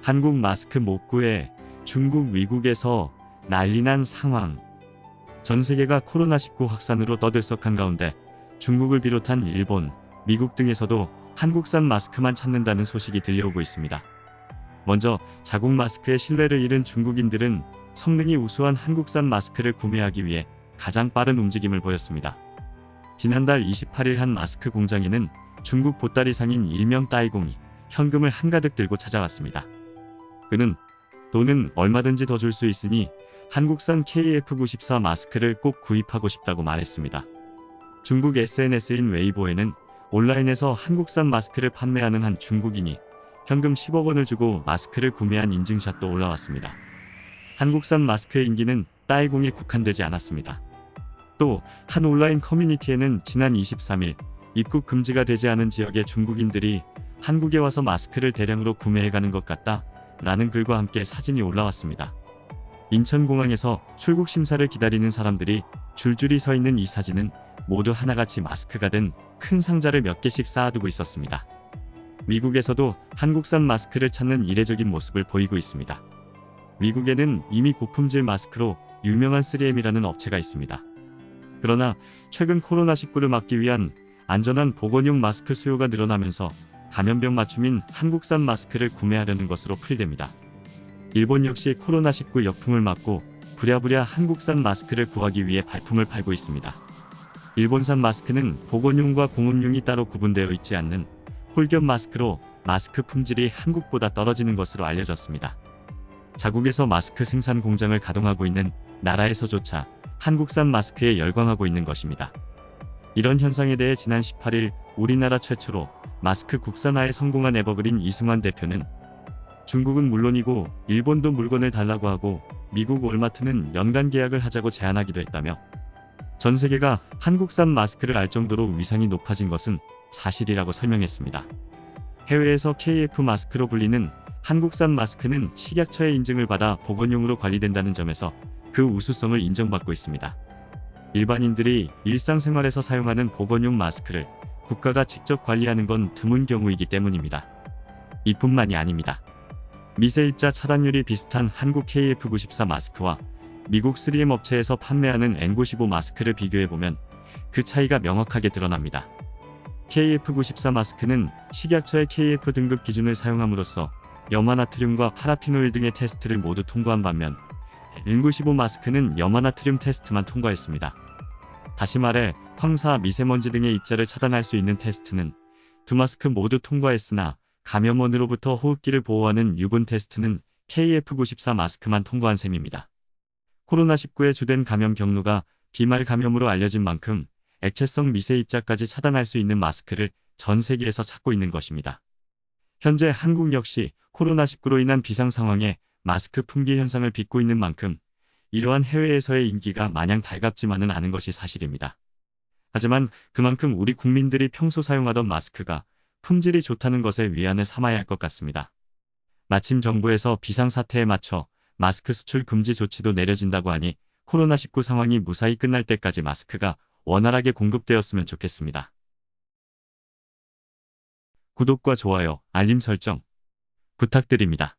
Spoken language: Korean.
한국 마스크 못 구해 중국 미국에서 난리난 상황. 전 세계가 코로나19 확산으로 떠들썩한 가운데 중국을 비롯한 일본, 미국 등에서도 한국산 마스크만 찾는다는 소식이 들려오고 있습니다. 먼저 자국 마스크의 신뢰를 잃은 중국인들은 성능이 우수한 한국산 마스크를 구매하기 위해 가장 빠른 움직임을 보였습니다. 지난달 28일 한 마스크 공장에는 중국 보따리 상인 일명 따이공이 현금을 한가득 들고 찾아왔습니다. 그는 돈은 얼마든지 더 줄 수 있으니 한국산 KF94 마스크를 꼭 구입하고 싶다고 말했습니다. 중국 SNS인 웨이보에는 온라인에서 한국산 마스크를 판매하는 한 중국인이 현금 10억 원을 주고 마스크를 구매한 인증샷도 올라왔습니다. 한국산 마스크의 인기는 따이공에 국한되지 않았습니다. 또 한 온라인 커뮤니티에는 지난 23일 입국 금지가 되지 않은 지역의 중국인들이 한국에 와서 마스크를 대량으로 구매해가는 것 같다 라는 글과 함께 사진이 올라왔습니다. 인천공항에서 출국 심사를 기다리는 사람들이 줄줄이 서 있는 이 사진은 모두 하나같이 마스크가 든 큰 상자를 몇 개씩 쌓아두고 있었습니다. 미국에서도 한국산 마스크를 찾는 이례적인 모습을 보이고 있습니다. 미국에는 이미 고품질 마스크로 유명한 3M이라는 업체가 있습니다. 그러나 최근 코로나19를 막기 위한 안전한 보건용 마스크 수요가 늘어나면서 감염병 맞춤인 한국산 마스크를 구매하려는 것으로 풀이됩니다. 일본 역시 코로나19 역풍을 맞고 부랴부랴 한국산 마스크를 구하기 위해 발품을 팔고 있습니다. 일본산 마스크는 보건용과 공업용이 따로 구분되어 있지 않는 홀겹 마스크로 마스크 품질이 한국보다 떨어지는 것으로 알려졌습니다. 자국에서 마스크 생산 공장을 가동하고 있는 나라에서조차 한국산 마스크에 열광하고 있는 것입니다. 이런 현상에 대해 지난 18일 우리나라 최초로 마스크 국산화에 성공한 에버그린 이승환 대표는 중국은 물론이고 일본도 물건을 달라고 하고 미국 월마트는 연간 계약을 하자고 제안하기도 했다며 전 세계가 한국산 마스크를 알 정도로 위상이 높아진 것은 사실이라고 설명했습니다. 해외에서 KF 마스크로 불리는 한국산 마스크는 식약처의 인증을 받아 보건용으로 관리된다는 점에서 그 우수성을 인정받고 있습니다. 일반인들이 일상생활에서 사용하는 보건용 마스크를 국가가 직접 관리하는 건 드문 경우이기 때문입니다. 이뿐만이 아닙니다. 미세입자 차단율이 비슷한 한국 KF94 마스크와 미국 3M 업체에서 판매하는 N95 마스크를 비교해보면 그 차이가 명확하게 드러납니다. KF94 마스크는 식약처의 KF 등급 기준을 사용함으로써 염화나트륨과 파라피노일 등의 테스트를 모두 통과한 반면 N95 마스크는 염화나트륨 테스트만 통과했습니다. 다시 말해 황사, 미세먼지 등의 입자를 차단할 수 있는 테스트는 두 마스크 모두 통과했으나 감염원으로부터 호흡기를 보호하는 유분 테스트는 KF94 마스크만 통과한 셈입니다. 코로나19의 주된 감염 경로가 비말 감염으로 알려진 만큼 액체성 미세입자까지 차단할 수 있는 마스크를 전 세계에서 찾고 있는 것입니다. 현재 한국 역시 코로나19로 인한 비상 상황에 마스크 품귀 현상을 빚고 있는 만큼 이러한 해외에서의 인기가 마냥 달갑지만은 않은 것이 사실입니다. 하지만 그만큼 우리 국민들이 평소 사용하던 마스크가 품질이 좋다는 것에 위안을 삼아야 할 것 같습니다. 마침 정부에서 비상사태에 맞춰 마스크 수출 금지 조치도 내려진다고 하니 코로나19 상황이 무사히 끝날 때까지 마스크가 원활하게 공급되었으면 좋겠습니다. 구독과 좋아요, 알림 설정 부탁드립니다.